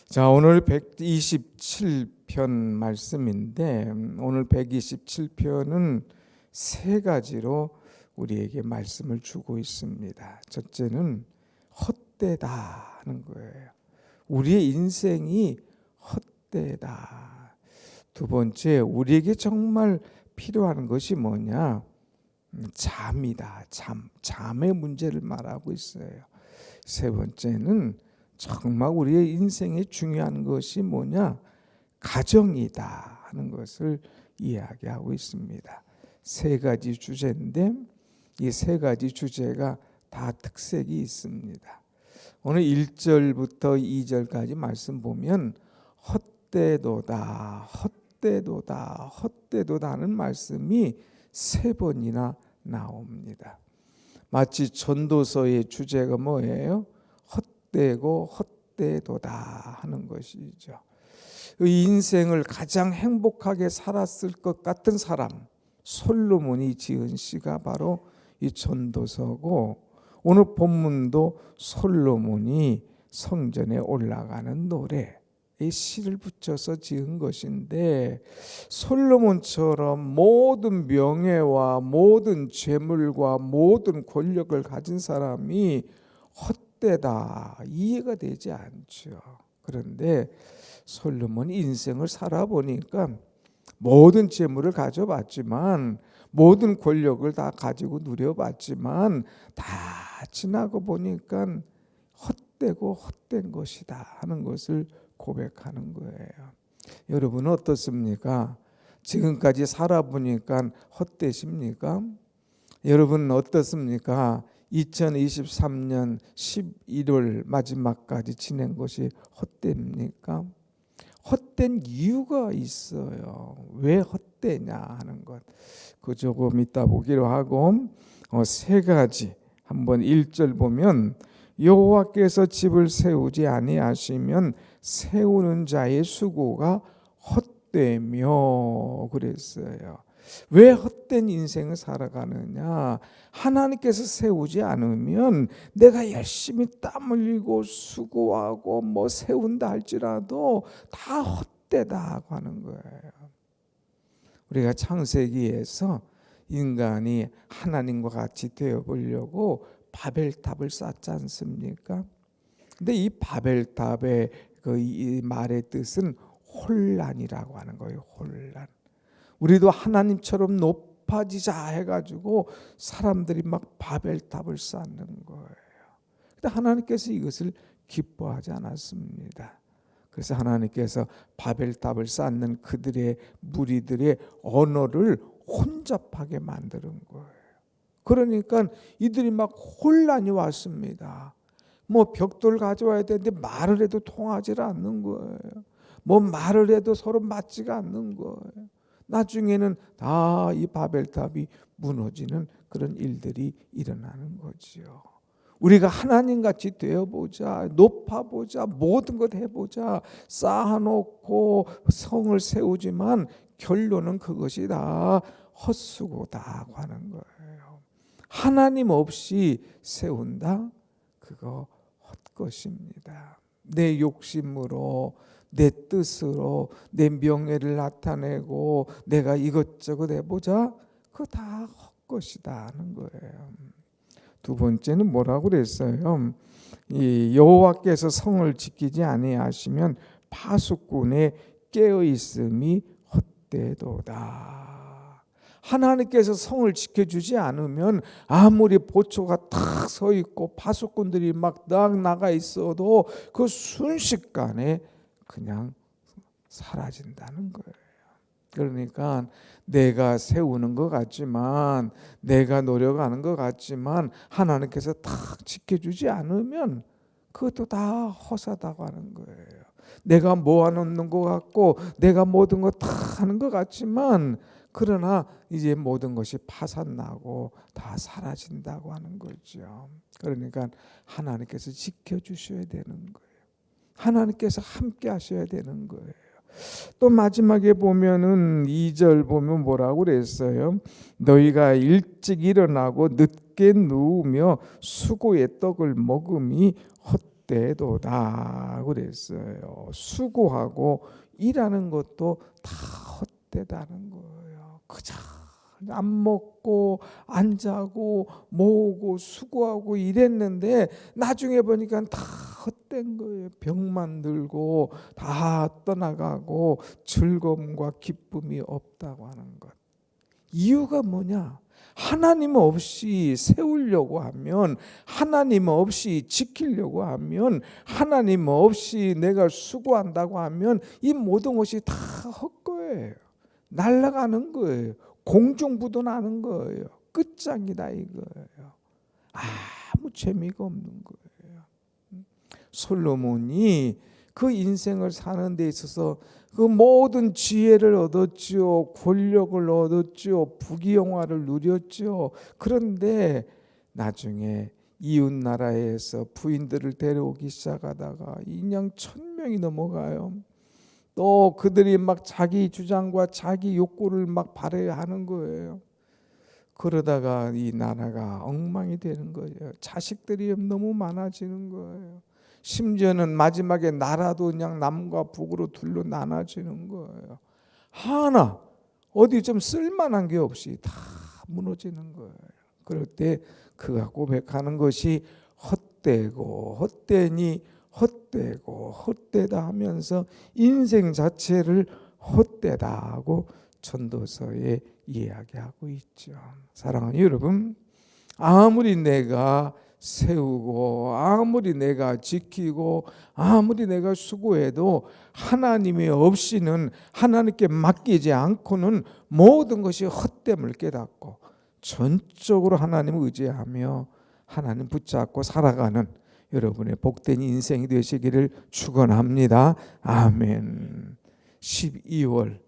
자, 오늘 127편 말씀인데 오늘 127편은 세 가지로 우리에게 말씀을 주고 있습니다. 첫째는 헛되다 하는 거예요. 우리의 인생이 헛되다. 두 번째, 우리에게 정말 필요한 것이 뭐냐? 잠이다. 잠의 문제를 말하고 있어요. 세 번째는 정말 우리의 인생에 중요한 것이 뭐냐? 가정이다 하는 것을 이야기하고 있습니다. 세 가지 주제인데 이 세 가지 주제가 다 특색이 있습니다. 오늘 1절부터 2절까지 말씀 보면 헛되도다, 헛되도다, 헛되도다 하는 말씀이 세 번이나 나옵니다. 마치 전도서의 주제가 뭐예요? 헛되고 헛되도다 하는 것이죠. 인생을 가장 행복하게 살았을 것 같은 사람 솔로몬이 지은 시가 바로 이 전도서고, 오늘 본문도 솔로몬이 성전에 올라가는 노래에 시를 붙여서 지은 것인데, 솔로몬처럼 모든 명예와 모든 재물과 모든 권력을 가진 사람이 헛되다 이해가 되지 않죠. 그런데 솔로몬이 인생을 살아보니까 모든 재물을 가져봤지만, 모든 권력을 다 가지고 누려봤지만 다 지나고 보니까 헛되고 헛된 것이다 하는 것을 고백하는 거예요. 여러분은 어떻습니까? 지금까지 살아보니까 헛되십니까? 여러분은 어떻습니까? 2023년 11월 마지막까지 지낸 것이 헛됩니까? 헛된 이유가 있어요. 왜 헛되냐 하는 것, 그 조금 이따 보기로 하고, 세 가지 한번 1절 보면 여호와께서 집을 세우지 아니하시면 세우는 자의 수고가 헛되며 그랬어요. 왜 헛된 인생을 살아가느냐? 하나님께서 세우지 않으면 내가 열심히 땀 흘리고 수고하고 뭐 세운다 할지라도 다 헛되다고 하는 거예요. 우리가 창세기에서 인간이 하나님과 같이 되어보려고 바벨탑을 쌓지 않습니까? 근데 이 바벨탑의 이 말의 뜻은 혼란이라고 하는 거예요. 혼란. 우리도 하나님처럼 높아지자 해가지고 사람들이 막 바벨탑을 쌓는 거예요. 근데 하나님께서 이것을 기뻐하지 않았습니다. 그래서 하나님께서 바벨탑을 쌓는 그들의 무리들의 언어를 혼잡하게 만드는 거예요. 그러니까 이들이 막 혼란이 왔습니다. 뭐 벽돌 가져와야 되는데 말을 해도 통하지 않는 거예요. 뭐 말을 해도 서로 맞지가 않는 거예요. 나중에는 다 이 바벨탑이 무너지는 그런 일들이 일어나는 거지요. 우리가 하나님같이 되어보자, 높아보자, 모든 것 해보자, 쌓아놓고 성을 세우지만 결론은 그것이 다 헛수고다고 하는 거예요. 하나님 없이 세운다? 그거 헛것입니다. 내 욕심으로, 내 뜻으로 내 명예를 나타내고 내가 이것저것 해보자, 그거 다 헛것이다 하는 거예요. 두 번째는 뭐라고 그랬어요? 이 여호와께서 성을 지키지 아니하시면 파수꾼의 깨어 있음이 헛되도다. 하나님께서 성을 지켜주지 않으면 아무리 보초가 탁 서 있고 파수꾼들이 막 나가 있어도 그 순식간에 그냥 사라진다는 거예요. 그러니까 내가 세우는 것 같지만, 내가 노력하는 것 같지만 하나님께서 탁 지켜주지 않으면 그것도 다 허사다고 하는 거예요. 내가 모아놓는 것 같고 내가 모든 거 다 하는 것 같지만, 그러나 이제 모든 것이 파산나고 다 사라진다고 하는 거죠. 그러니까 하나님께서 지켜주셔야 되는 거예요. 하나님께서 함께 하셔야 되는 거예요. 또 마지막에 보면은 2절 보면 뭐라고 그랬어요? 너희가 일찍 일어나고 늦게 누우며 수고의 떡을 먹음이 헛되도다 그랬어요. 수고하고 일하는 것도 다 헛되다는 거예요. 그저 안 먹고 안 자고 모으고 수고하고 이랬는데 나중에 보니까 다 헛된 거예요. 병만 들고 다 떠나가고 즐거움과 기쁨이 없다고 하는 것. 이유가 뭐냐? 하나님 없이 세우려고 하면, 하나님 없이 지키려고 하면, 하나님 없이 내가 수고한다고 하면 이 모든 것이 다 헛거예요. 날아가는 거예요. 공중부도나는 거예요. 끝장이다 이거예요. 아무 재미가 없는 거예요. 솔로몬이 그 인생을 사는 데 있어서 그 모든 지혜를 얻었죠. 권력을 얻었죠. 부귀영화를 누렸죠. 그런데 나중에 이웃 나라에서 부인들을 데려오기 시작하다가 인양 1000명이 넘어가요. 또 그들이 막 자기 주장과 자기 욕구를 막 발휘하는 거예요. 그러다가 이 나라가 엉망이 되는 거예요. 자식들이 너무 많아지는 거예요. 심지어는 마지막에 나라도 그냥 남과 북으로 둘로 나눠지는 거예요. 하나 어디 좀 쓸만한 게 없이 다 무너지는 거예요. 그럴 때 그가 고백하는 것이 헛되고 헛되니 헛되고 헛되다 하면서 인생 자체를 헛되다 하고 전도서에 이야기하고 있죠. 사랑하는 여러분, 아무리 내가 세우고 아무리 내가 지키고 아무리 내가 수고해도 하나님이 없이는, 하나님께 맡기지 않고는 모든 것이 헛됨을 깨닫고 전적으로 하나님을 의지하며 하나님 붙잡고 살아가는 여러분의 복된 인생이 되시기를 축원합니다. 아멘. 12월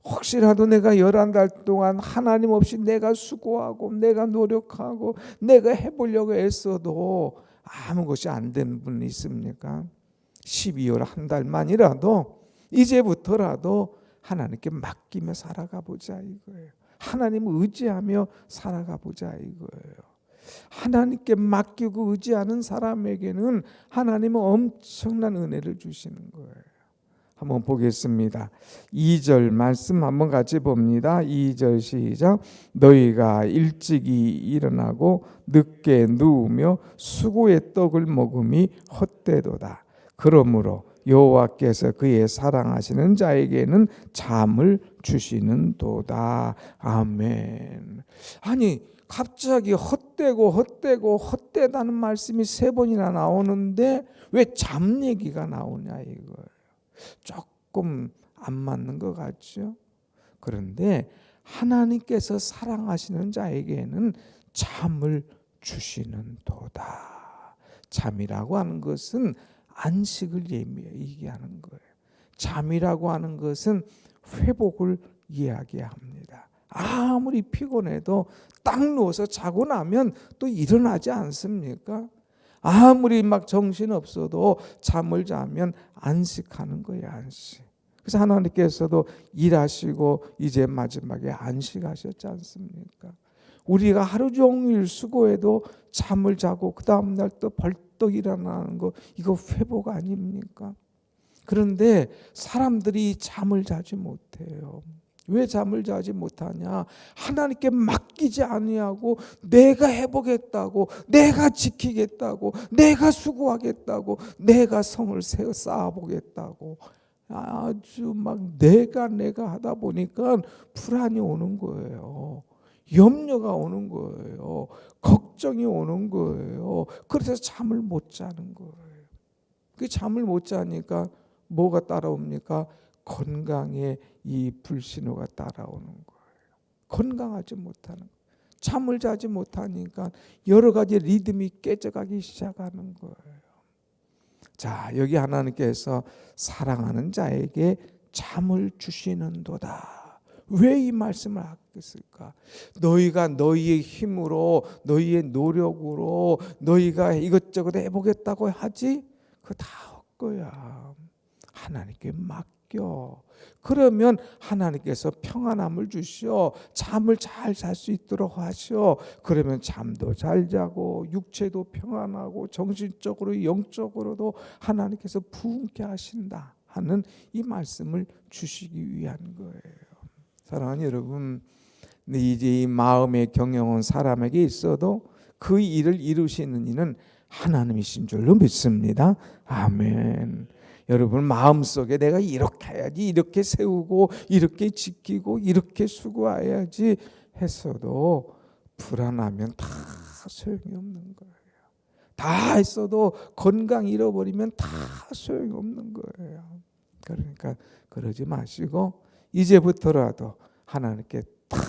혹시라도 내가 11달 동안 하나님 없이 내가 수고하고 내가 노력하고 내가 해보려고 애써도 아무 것이 안 되는 분이 있습니까? 12월 한 달만이라도 이제부터라도 하나님께 맡기며 살아가 보자 이거예요. 하나님을 의지하며 살아가 보자 이거예요. 하나님께 맡기고 의지하는 사람에게는 하나님은 엄청난 은혜를 주시는 거예요. 한번 보겠습니다. 2절 말씀 한번 같이 봅니다. 2절 시작. 너희가 일찍이 일어나고 늦게 누우며 수고의 떡을 먹음이 헛되도다. 그러므로 여호와께서 그의 사랑하시는 자에게는 잠을 주시는도다. 아멘. 아니 갑자기 헛되고 헛되고 헛되다는 말씀이 3번이나 나오는데 왜 잠 얘기가 나오냐 이거예요. 조금 안 맞는 것 같죠? 그런데 하나님께서 사랑하시는 자에게는 잠을 주시는도다. 잠이라고 하는 것은 안식을 얘기하는 거예요. 잠이라고 하는 것은 회복을 이야기합니다. 아무리 피곤해도 딱 누워서 자고 나면 또 일어나지 않습니까? 아무리 막 정신없어도 잠을 자면 안식하는 거예요. 안식. 그래서 하나님께서도 일하시고 이제 마지막에 안식하셨지 않습니까? 우리가 하루 종일 수고해도 잠을 자고 그 다음날 또 벌떡 일어나는 거, 이거 회복 아닙니까? 그런데 사람들이 잠을 자지 못해요. 왜 잠을 자지 못하냐? 하나님께 맡기지 아니하고 내가 해보겠다고, 내가 지키겠다고, 내가 수고하겠다고, 내가 성을 쌓아보겠다고 아주 막 내가 하다 보니까 불안이 오는 거예요. 염려가 오는 거예요. 걱정이 오는 거예요. 그래서 잠을 못 자는 거예요. 그 잠을 못 자니까 뭐가 따라옵니까? 건강에 이 불신호가 따라오는 거예요. 건강하지 못하는 거예요. 잠을 자지 못하니까 여러 가지 리듬이 깨져가기 시작하는 거예요. 자, 여기 하나님께서 사랑하는 자에게 잠을 주시는도다. 왜 이 말씀을 하겠을까? 너희가 너희의 힘으로, 너희의 노력으로 너희가 이것저것 해보겠다고 하지? 그거 다 헛거야. 하나님께 맡겨. 맡겨. 그러면 하나님께서 평안함을 주시어 잠을 잘 잘 수 있도록 하시어. 그러면 잠도 잘 자고 육체도 평안하고 정신적으로 영적으로도 하나님께서 부흥케 하신다 하는 이 말씀을 주시기 위한 거예요. 사랑하는 여러분, 이제 이 마음의 경영은 사람에게 있어도 그 일을 이루시는 이는 하나님이신 줄로 믿습니다. 아멘. 여러분 마음속에 내가 이렇게 해야지, 이렇게 세우고 이렇게 지키고 이렇게 수고해야지 했어도 불안하면 다 소용이 없는 거예요. 다 했어도 건강 잃어버리면 다 소용이 없는 거예요. 그러니까 그러지 마시고 이제부터라도 하나님께 탁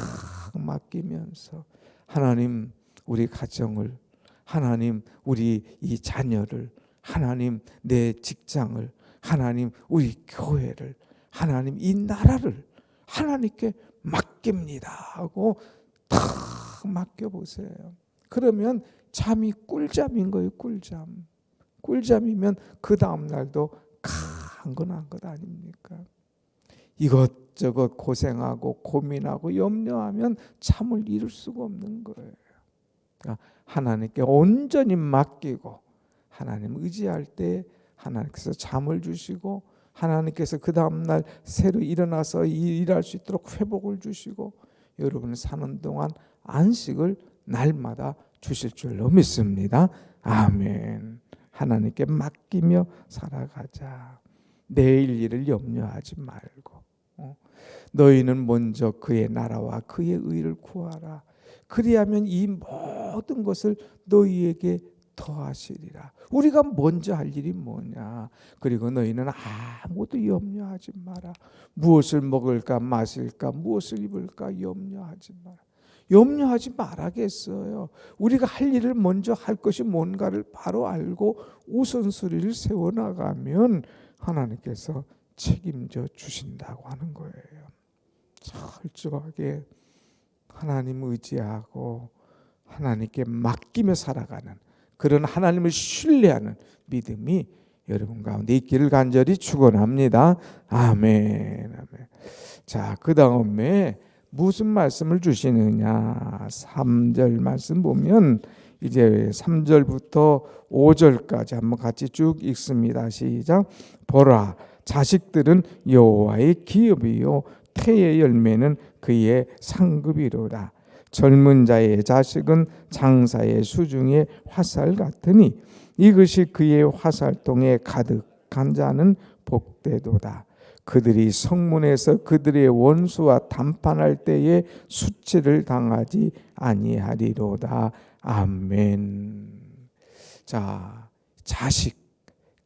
맡기면서 하나님 우리 가정을, 하나님 우리 이 자녀를, 하나님 내 직장을, 하나님 우리 교회를, 하나님 이 나라를 하나님께 맡깁니다 하고 탁 맡겨보세요. 그러면 잠이 꿀잠인 거예요. 꿀잠. 꿀잠이면 그 다음 날도 강건한 것 아닙니까? 이것저것 고생하고 고민하고 염려하면 잠을 이룰 수가 없는 거예요. 그러니까 하나님께 온전히 맡기고 하나님 의지할 때 하나님께서 잠을 주시고 하나님께서 그 다음날 새로 일어나서 일할 수 있도록 회복을 주시고 여러분이 사는 동안 안식을 날마다 주실 줄로 믿습니다. 아멘. 하나님께 맡기며 살아가자. 내일 일을 염려하지 말고 너희는 먼저 그의 나라와 그의 의를 구하라. 그리하면 이 모든 것을 너희에게 더하시리라. 우리가 먼저 할 일이 뭐냐? 그리고 너희는 아무것도 염려하지 마라. 무엇을 먹을까 마실까 무엇을 입을까 염려하지 마라. 염려하지 말아겠어요. 우리가 할 일을 먼저 할 것이 뭔가를 바로 알고 우선순위를 세워나가면 하나님께서 책임져 주신다고 하는 거예요. 철저하게 하나님 의지하고 하나님께 맡기며 살아가는 그런 하나님을 신뢰하는 믿음이 여러분 가운데 있기를 간절히 축원합니다. 아멘. 아멘. 자, 그 다음에 무슨 말씀을 주시느냐? 3절 말씀 보면 이제 3절부터 5절까지 한번 같이 쭉 읽습니다. 시작. 보라, 자식들은 여호와의 기업이요 태의 열매는 그의 상급이로다. 젊은 자의 자식은 장사의 수중의 화살 같으니 이것이 그의 화살통에 가득한 자는 복되도다. 그들이 성문에서 그들의 원수와 담판할 때에 수치를 당하지 아니하리로다. 아멘. 자, 자식,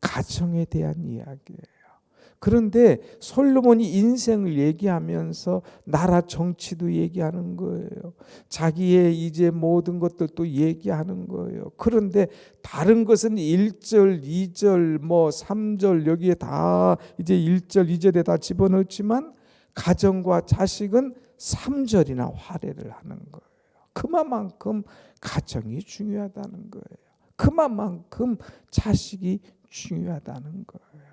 가정에 대한 이야기예요. 그런데 솔로몬이 인생을 얘기하면서 나라 정치도 얘기하는 거예요. 자기의 이제 모든 것들도 얘기하는 거예요. 그런데 다른 것은 1절, 2절, 3절 여기에 다 이제 1절, 2절에 다 집어넣지만 가정과 자식은 3절이나 할애를 하는 거예요. 그만큼 가정이 중요하다는 거예요. 그만큼 자식이 중요하다는 거예요.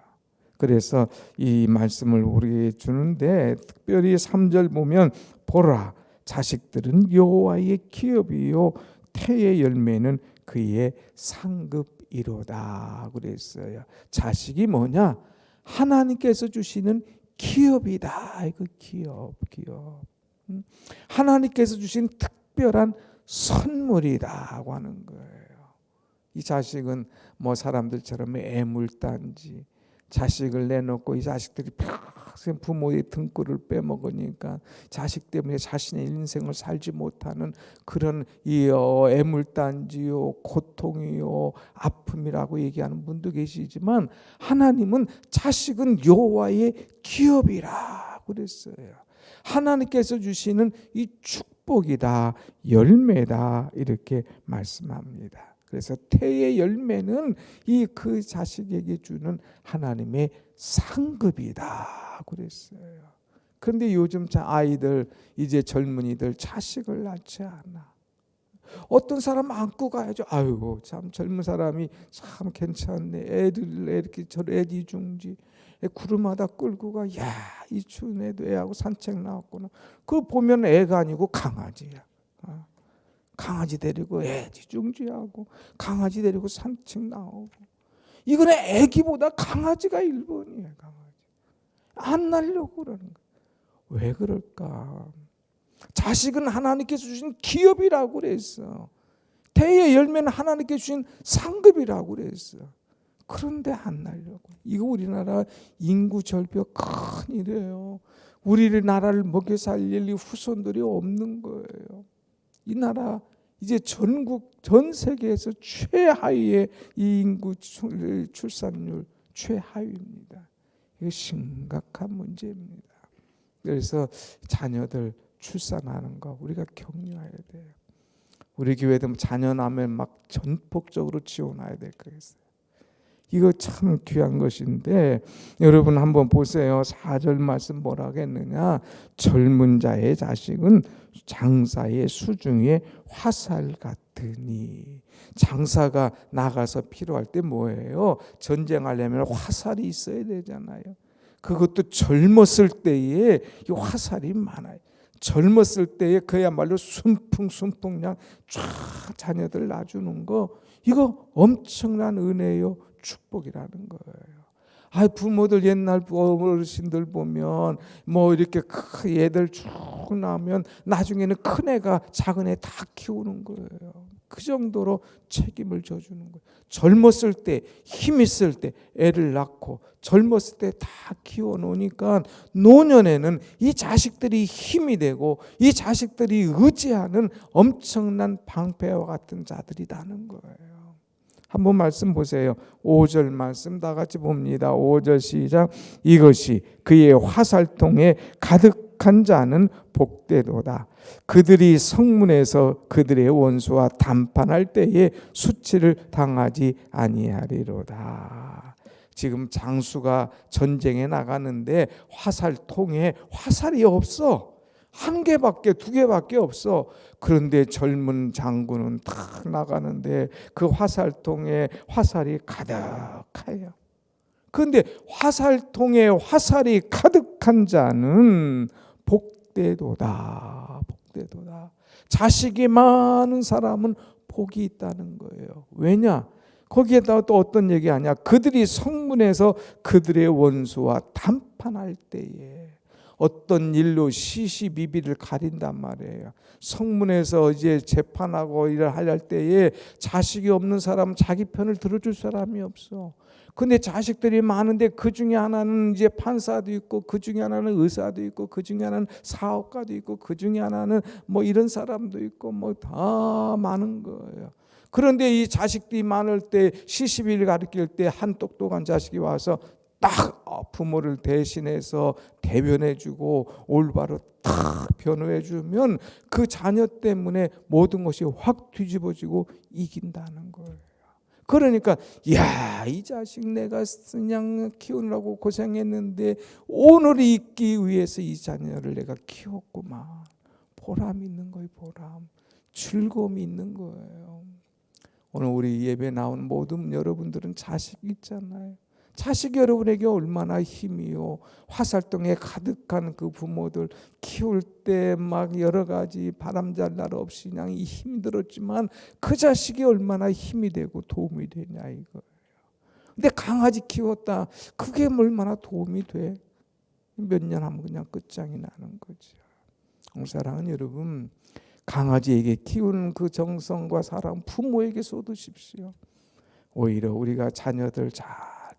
그래서 이 말씀을 우리에게 주는데 특별히 3절 보면 보라, 자식들은 여호와의 기업이요 태의 열매는 그의 상급이로다 그랬어요. 자식이 뭐냐? 하나님께서 주시는 기업이다. 이거 기업. 하나님께서 주신 특별한 선물이라고 하는 거예요. 이 자식은 사람들처럼 애물단지 자식을 내놓고 이 자식들이 평생 부모의 등골을 빼먹으니까 자식 때문에 자신의 인생을 살지 못하는 그런 이 애물단지요, 고통이요, 아픔이라고 얘기하는 분도 계시지만 하나님은 자식은 여호와의 기업이라 그랬어요. 하나님께서 주시는 이 축복이다, 열매다 이렇게 말씀합니다. 그래서 태의 열매는 이 그 자식에게 주는 하나님의 상급이다 그랬어요. 그런데 요즘 아이들 이제 젊은이들 자식을 낳지 않아. 어떤 사람 안고 가야죠. 아유 참 젊은 사람이 참 괜찮네. 애들 이렇게 저 애지중지 구름하다 끌고 가. 야, 이 추운 애도 애하고 산책 나왔구나. 그거 보면 애가 아니고 강아지야. 강아지 데리고 애지중지하고 강아지 데리고 산책 나오고. 이거는 애기보다 강아지가 1번이에요. 강아지. 안 날려고 그러는 거예요. 왜 그럴까? 자식은 하나님께서 주신 기업이라고 그랬어. 태의 열매는 하나님께서 주신 상급이라고 그랬어. 그런데 안 날려고. 이거 우리나라 인구 절벽 큰일이에요. 우리나라를 먹여 살릴 후손들이 없는 거예요. 이 나라 이제 전 세계에서 최하위의 이 인구 출산율 최하위입니다. 이거 심각한 문제입니다. 그래서 자녀들 출산하는 거 우리가 격려해야 돼요. 우리 교회도 자녀 나면 막 전폭적으로 지원해야 될 거겠어요. 이거 참 귀한 것인데 여러분 한번 보세요. 4절 말씀 뭐라 하겠느냐. 젊은 자의 자식은 장사의 수중에 화살 같으니. 장사가 나가서 필요할 때 뭐예요? 전쟁하려면 화살이 있어야 되잖아요. 그것도 젊었을 때에 이 화살이 많아요. 젊었을 때에 그야말로 순풍순풍 그냥 쫙 자녀들 낳아주는 거 이거 엄청난 은혜요 축복이라는 거예요. 부모들 옛날 어르신들 보면 뭐 이렇게 애들 쭉 낳으면 나중에는 큰 애가 작은 애 다 키우는 거예요. 그 정도로 책임을 져주는 거예요. 젊었을 때 힘 있을 때 애를 낳고 젊었을 때 다 키워놓으니까 노년에는 이 자식들이 힘이 되고 이 자식들이 의지하는 엄청난 방패와 같은 자들이라는 거예요. 한번 말씀 보세요. 5절 말씀 다 같이 봅니다. 5절 시작. 이것이 그의 화살통에 가득한 자는 복되도다. 그들이 성문에서 그들의 원수와 담판할 때에 수치를 당하지 아니하리로다. 지금 장수가 전쟁에 나가는데 화살통에 화살이 없어. 한 개밖에 두 개밖에 없어. 그런데 젊은 장군은 탁 나가는데 그 화살통에 화살이 가득해요. 그런데 화살통에 화살이 가득한 자는 복되도다. 복되도다. 자식이 많은 사람은 복이 있다는 거예요. 왜냐? 거기에다가 또 어떤 얘기하냐? 그들이 성문에서 그들의 원수와 담판할 때에 어떤 일로 시시비비를 가린단 말이에요. 성문에서 이제 재판하고 일을 할 때에 자식이 없는 사람은 자기 편을 들어줄 사람이 없어. 근데 자식들이 많은데 그 중에 하나는 이제 판사도 있고 그 중에 하나는 의사도 있고 그 중에 하나는 사업가도 있고 그 중에 하나는 뭐 이런 사람도 있고 뭐 다 많은 거예요. 그런데 이 자식들이 많을 때 시시비를 가리킬 때 한 똑똑한 자식이 와서 딱 부모를 대신해서 대변해주고 올바로 딱 변호해주면 그 자녀 때문에 모든 것이 확 뒤집어지고 이긴다는 거예요. 그러니까 이 자식 내가 그냥 키우느라고 고생했는데 오늘이 있기 위해서 이 자녀를 내가 키웠구만. 보람 있는 거예요. 보람. 즐거움이 있는 거예요. 오늘 우리 예배 나온 모든 여러분들은 자식 있잖아요. 자식이 여러분에게 얼마나 힘이요. 화살통에 가득한 그 부모들 키울 때 막 여러 가지 바람잘 날 없이 그냥 힘들었지만 그 자식이 얼마나 힘이 되고 도움이 되냐 이거예요. 근데 강아지 키웠다. 그게 얼마나 도움이 돼? 몇 년 하면 그냥 끝장이 나는 거죠. 사랑하는 여러분, 강아지에게 키우는 그 정성과 사랑 부모에게 쏟으십시오. 오히려 우리가 자녀들 잘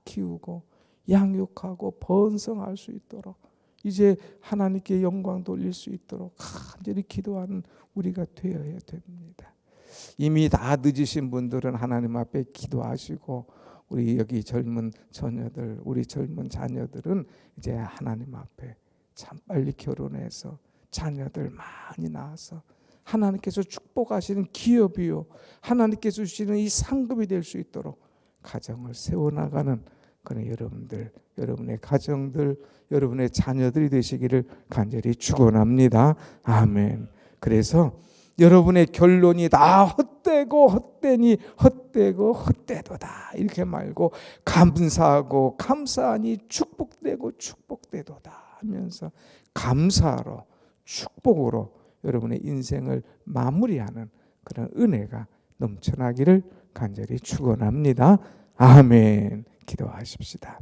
키우고 양육하고 번성할 수 있도록 이제 하나님께 영광 돌릴 수 있도록 간절히 기도하는 우리가 되어야 됩니다. 이미 다 늦으신 분들은 하나님 앞에 기도하시고 우리 여기 젊은 처녀들, 우리 젊은 자녀들은 이제 하나님 앞에 참 빨리 결혼해서 자녀들 많이 낳아서 하나님께서 축복하시는 기업이요 하나님께서 주시는 이 상급이 될 수 있도록 가정을 세워나가는 그런 여러분들, 여러분의 가정들, 여러분의 자녀들이 되시기를 간절히 축원합니다. 아멘. 그래서 여러분의 결론이 다 헛되고 헛되니 헛되고 헛되도다 이렇게 말고 감사하고 감사하니 축복되고 축복되도다 하면서 감사로 축복으로 여러분의 인생을 마무리하는 그런 은혜가 넘쳐나기를 간절히 축원합니다. 아멘. 기도하십시다.